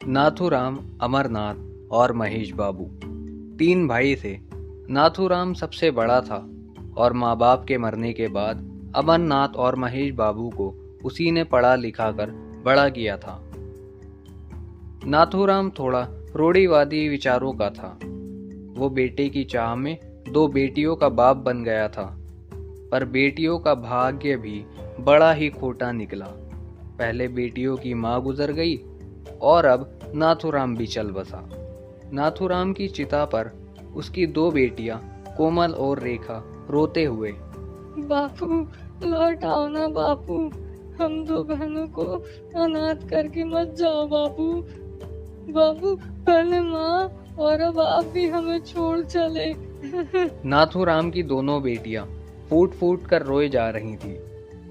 नाथूराम, अमरनाथ और महेश बाबू तीन भाई थे। नाथूराम सबसे बड़ा था और माँ बाप के मरने के बाद अमरनाथ और महेश बाबू को उसी ने पढ़ा लिखा कर बड़ा किया था। नाथूराम थोड़ा रूढ़िवादी विचारों का था। वो बेटे की चाह में दो बेटियों का बाप बन गया था, पर बेटियों का भाग्य भी बड़ा ही खोटा निकला। पहले बेटियों की माँ गुजर गई और अब नाथूराम भी चल बसा। नाथूराम की चिता पर उसकी दो बेटियां कोमल और रेखा रोते हुए, बापू, लौट आओ ना बापू। हम दो बहनों को अनाथ करके मत जाओ बापू। बापू, पहले माँ और अब आप भी हमें छोड़ चले। नाथूराम की दोनों बेटियां फूट फूट कर रोए जा रही थी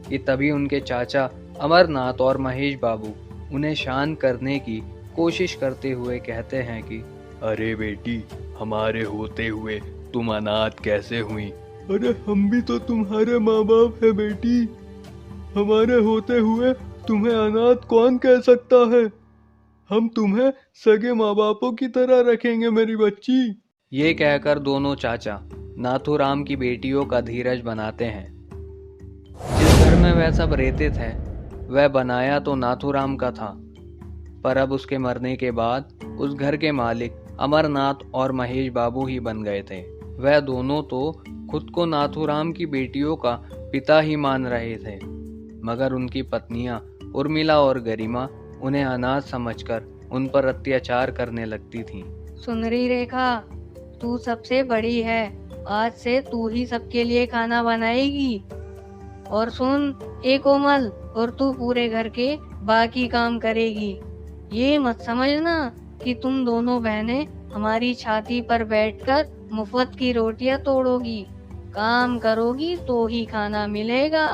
कि तभी उनके चाचा अमरनाथ और महेश बाबू उन्हें शांत करने की कोशिश करते हुए कहते हैं कि अरे बेटी, हमारे होते हुए तुम अनाथ कैसे हुई? अरे हम भी तो तुम्हारे माँ बाप है बेटी। हमारे होते हुए तुम्हें अनाथ कौन कह सकता है? हम तुम्हें सगे माँ बापों की तरह रखेंगे मेरी बच्ची। ये कहकर दोनों चाचा नाथूराम की बेटियों का धीरज बनाते हैं। जिस घर में वह सब रहते थे वह बनाया तो नाथूराम का था, पर अब उसके मरने के बाद उस घर के मालिक अमरनाथ और महेश बाबू ही बन गए थे। वह दोनों तो खुद को नाथूराम की बेटियों का पिता ही मान रहे थे, मगर उनकी पत्नियां उर्मिला और गरिमा उन्हें अनाथ समझकर उन पर अत्याचार करने लगती थीं। सुन रही रेखा, तू सबसे बड़ी है। आज से तू ही सबके लिए खाना बनाएगी। और सुन, ए कोमल, और तू पूरे घर के बाकी काम करेगी। ये मत समझना कि तुम दोनों बहनें हमारी छाती पर बैठकर मुफ्त की रोटियां तोड़ोगी। काम करोगी तो ही खाना मिलेगा।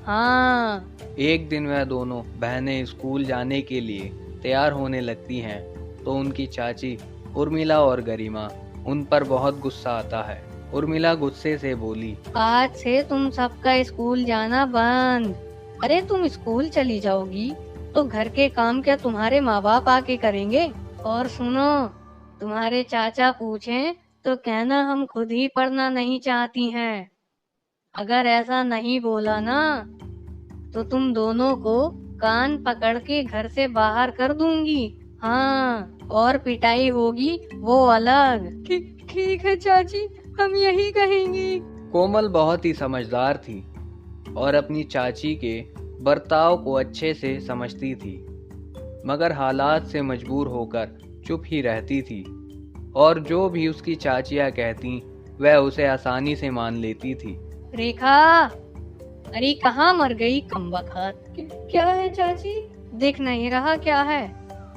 हाँ। एक दिन वह दोनों बहनें स्कूल जाने के लिए तैयार होने लगती हैं तो उनकी चाची उर्मिला और गरिमा उन पर बहुत गुस्सा आता है। उर्मिला गुस्से से बोली, आज से तुम सबका स्कूल जाना बंद। अरे तुम स्कूल चली जाओगी तो घर के काम क्या तुम्हारे माँ बाप आके करेंगे? और सुनो, तुम्हारे चाचा पूछें तो कहना हम खुद ही पढ़ना नहीं चाहती हैं। अगर ऐसा नहीं बोला ना तो तुम दोनों को कान पकड़ के घर से बाहर कर दूंगी। हाँ, और पिटाई होगी वो अलग। ठीक है चाची, हम यही कहेंगी। कोमल बहुत ही समझदार थी और अपनी चाची के बर्ताव को अच्छे से समझती थी, मगर हालात से मजबूर होकर चुप ही रहती थी और जो भी उसकी चाचियां कहती वह उसे आसानी से मान लेती थी। रेखा, अरे कहाँ मर गई कमबख्त? क्या है चाची? दिख नहीं रहा क्या है?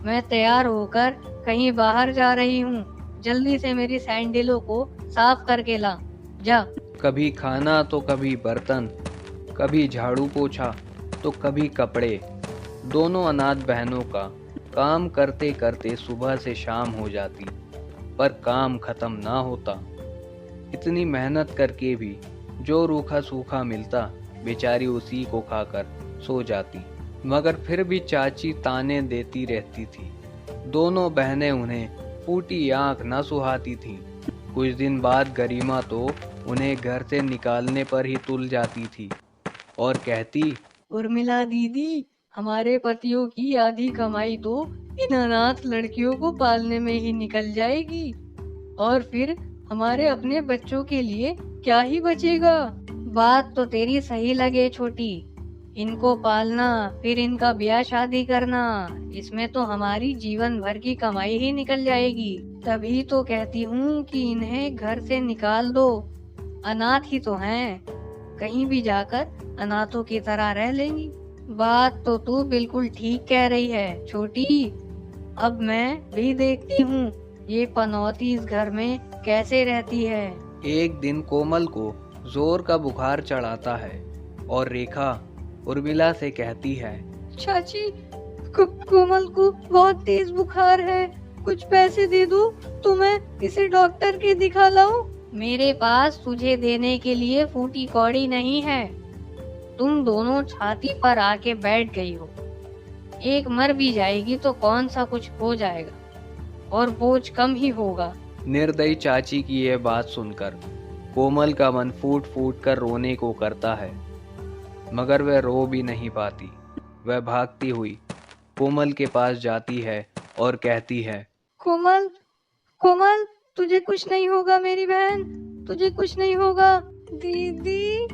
मैं तैयार होकर कहीं बाहर जा रही हूँ। जल्दी से मेरी सैंडलों को साफ करके ला जा। कभी खाना तो कभी बर्तन, कभी झाड़ू पोछा तो कभी कपड़े। दोनों अनाथ बहनों का काम करते करते सुबह से शाम हो जाती, पर काम खत्म ना होता। इतनी मेहनत करके भी जो रूखा सूखा मिलता बेचारी उसी को खाकर सो जाती, मगर फिर भी चाची ताने देती रहती थी। दोनों बहनें उन्हें फूटी आंख न सुहाती थीं। कुछ दिन बाद गरिमा तो उन्हें घर से निकालने पर ही तुल जाती थी और कहती, उर्मिला दीदी, हमारे पतियों की आधी कमाई तो इन अनाथ लड़कियों को पालने में ही निकल जाएगी, और फिर हमारे अपने बच्चों के लिए क्या ही बचेगा। बात तो तेरी सही लगे छोटी। इनको पालना, फिर इनका ब्याह शादी करना, इसमें तो हमारी जीवन भर की कमाई ही निकल जाएगी। तभी तो कहती हूँ कि इन्हें घर से निकाल दो। अनाथ ही तो हैं, कहीं भी जाकर अनाथों की तरह रह लेंगी। बात तो तू बिल्कुल ठीक कह रही है छोटी। अब मैं भी देखती हूँ ये पनौती इस घर में कैसे रहती है। एक दिन कोमल को जोर का बुखार चढ़ाता है और रेखा उर्मिला से कहती है, चाची, कोमल को बहुत तेज बुखार है। कुछ पैसे दे दो तो मैं इसे डॉक्टर के दिखा लाऊं। मेरे पास तुझे देने के लिए फूटी कौड़ी नहीं है। तुम दोनों छाती पर आके बैठ गई हो। एक मर भी जाएगी तो कौन सा कुछ हो जाएगा, और बोझ कम ही होगा। निर्दयी चाची की यह बात सुनकर कोमल का मन फूट फूट कर रोने को करता है, मगर वह रो भी नहीं पाती। वह भागती हुई कोमल के पास जाती है और कहती है, कोमल, कोमल, तुझे कुछ नहीं होगा मेरी बहन, तुझे कुछ नहीं होगा। दीदी,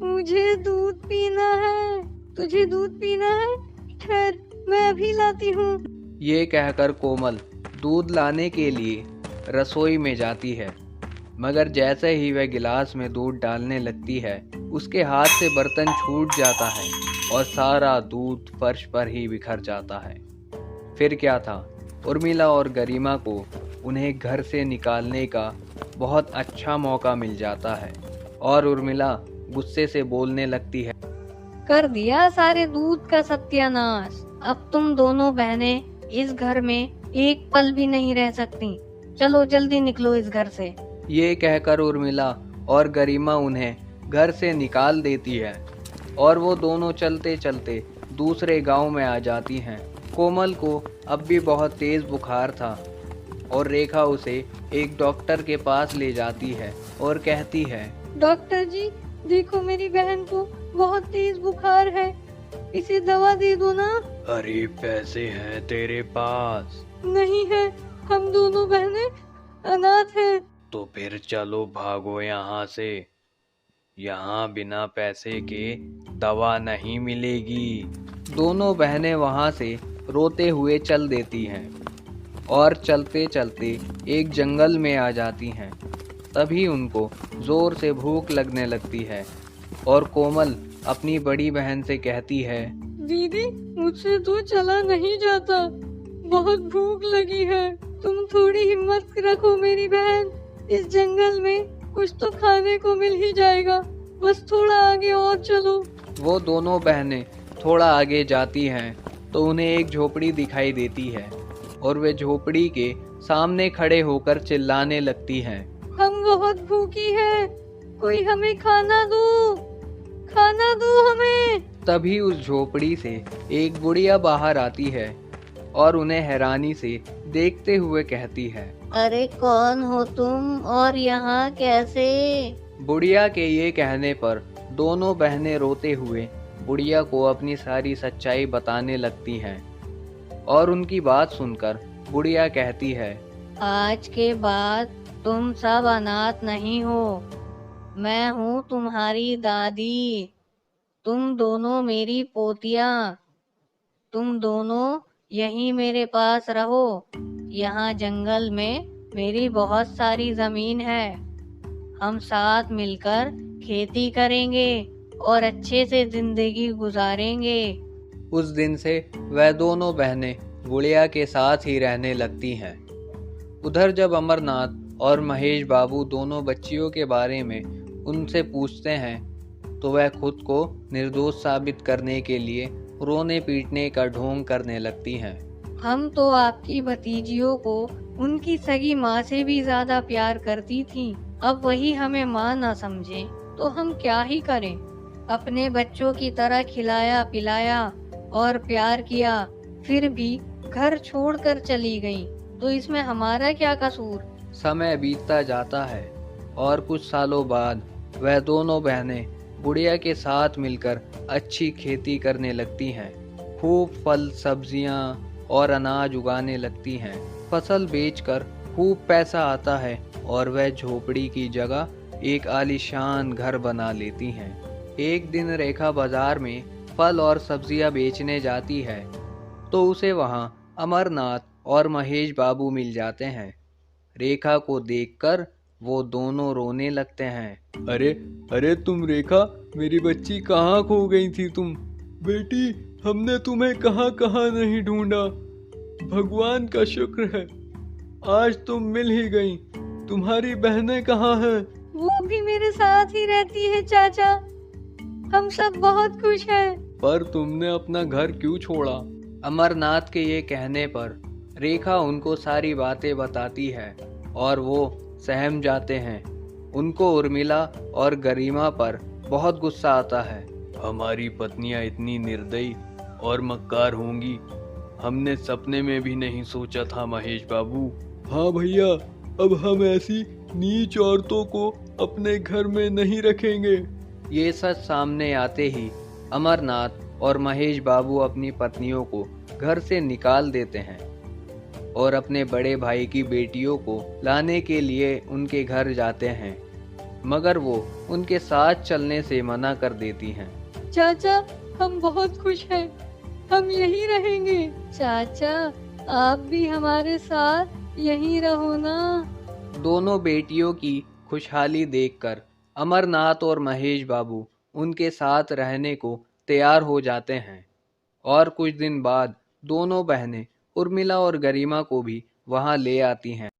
मुझे दूध पीना है, तुझे दूध पीना है? ठहर, मैं अभी लाती हूँ। ये कहकर कोमल दूध लाने के लिए रसोई में जाती है, मगर जैसे ही वह गिलास में दूध डालने लगती है, उसके हाथ से बर्तन छूट जाता है और सारा दूध फर्श पर ही बिखर जाता है। फिर क्या था, उर्मिला और गरिमा को उन्हें घर से निकालने का बहुत अच्छा मौका मिल जाता है और उर्मिला गुस्से से बोलने लगती है, कर दिया सारे दूध का सत्यानाश। अब तुम दोनों बहनें इस घर में एक पल भी नहीं रह सकती। चलो जल्दी निकलो इस घर से। ये कहकर उर्मिला और गरिमा उन्हें घर से निकाल देती है और वो दोनों चलते चलते दूसरे गांव में आ जाती हैं। कोमल को अब भी बहुत तेज बुखार था और रेखा उसे एक डॉक्टर के पास ले जाती है और कहती है, डॉक्टर जी, देखो मेरी बहन को बहुत तेज बुखार है, इसे दवा दे दो ना। अरे पैसे हैं तेरे पास? नहीं है, हम दोनों बहनें अनाथ हैं। तो फिर चलो भागो यहाँ से, यहाँ बिना पैसे के दवा नहीं मिलेगी। दोनों बहनें वहां से रोते हुए चल देती हैं और चलते चलते एक जंगल में आ जाती हैं। तभी उनको जोर से भूख लगने लगती है और कोमल अपनी बड़ी बहन से कहती है, दीदी, मुझसे तो चला नहीं जाता, बहुत भूख लगी है, तुम थोड़ी हिम्मत रखो मेरी बहन, इस जंगल में कुछ तो खाने को मिल ही जाएगा, बस थोड़ा आगे और चलो। वो दोनों बहनें थोड़ा आगे जाती हैं तो उन्हें एक झोपड़ी दिखाई देती है और वे झोपड़ी के सामने खड़े होकर चिल्लाने लगती हैं, हम बहुत भूखी हैं, कोई हमें खाना दो, खाना दो हमें। तभी उस झोपड़ी से एक बुढ़िया बाहर आती है और उन्हें हैरानी से देखते हुए कहती है, अरे कौन हो तुम और यहाँ कैसे? बुढ़िया के ये कहने पर दोनों बहनें रोते हुए बुढ़िया को अपनी सारी सच्चाई बताने लगती हैं और उनकी बात सुनकर बुढ़िया कहती है, आज के बाद तुम सब अनाथ नहीं हो, मैं हूँ तुम्हारी दादी, तुम दोनों मेरी पोतियाँ, तुम दोनों यहीं मेरे पास रहो, यहाँ जंगल में मेरी बहुत सारी जमीन है, हम साथ मिलकर खेती करेंगे और अच्छे से जिंदगी गुजारेंगे। उस दिन से वह दोनों बहनें बुढ़िया के साथ ही रहने लगती हैं। उधर जब अमरनाथ और महेश बाबू दोनों बच्चियों के बारे में उनसे पूछते हैं तो वह खुद को निर्दोष साबित करने के लिए रोने पीटने का ढोंग करने लगती हैं। हम तो आपकी भतीजियों को उनकी सगी माँ से भी ज्यादा प्यार करती थी, अब वही हमें माँ ना समझे तो हम क्या ही करें। अपने बच्चों की तरह खिलाया पिलाया और प्यार किया, फिर भी घर छोड़कर चली गई, तो इसमें हमारा क्या कसूर। समय बीतता जाता है और कुछ सालों बाद वह दोनों बहनें बुढ़िया के साथ मिलकर अच्छी खेती करने लगती हैं। खूब फल सब्जियां और अनाज उगाने लगती हैं। फसल बेचकर खूब पैसा आता है और वह झोपड़ी की जगह एक आलीशान घर बना लेती हैं। एक दिन रेखा बाजार में फल और सब्जियां बेचने जाती है तो उसे वहां अमरनाथ और महेश बाबू मिल जाते हैं। रेखा को देखकर वो दोनों रोने लगते हैं। अरे अरे तुम रेखा, मेरी बच्ची कहाँ खो गई थी तुम? बेटी, हमने तुम्हें कहाँ कहाँ नहीं ढूंढा, भगवान का शुक्र है आज तुम मिल ही गई। तुम्हारी बहनें कहाँ हैं? वो भी मेरे साथ ही रहती है चाचा, हम सब बहुत खुश हैं। पर तुमने अपना घर क्यों छोड़ा? अमरनाथ के ये कहने पर रेखा उनको सारी बातें बताती है और वो सहम जाते हैं। उनको उर्मिला और गरिमा पर बहुत गुस्सा आता है। हमारी पत्नियां इतनी निर्दयी और मक्कार होंगी हमने सपने में भी नहीं सोचा था महेश बाबू। हाँ भैया, अब हम ऐसी नीच औरतों को अपने घर में नहीं रखेंगे। ये सच सामने आते ही अमरनाथ और महेश बाबू अपनी पत्नियों को घर से निकाल देते हैं और अपने बड़े भाई की बेटियों को लाने के लिए उनके घर जाते हैं, मगर वो उनके साथ चलने से मना कर देती हैं। चाचा, हम बहुत खुश हैं, हम यहीं रहेंगे। चाचा, आप भी हमारे साथ यहीं रहो ना। दोनों बेटियों की खुशहाली देखकर अमरनाथ और महेश बाबू उनके साथ रहने को तैयार हो जाते हैं और कुछ दिन बाद दोनों बहनें उर्मिला और गरिमा को भी वहां ले आती हैं।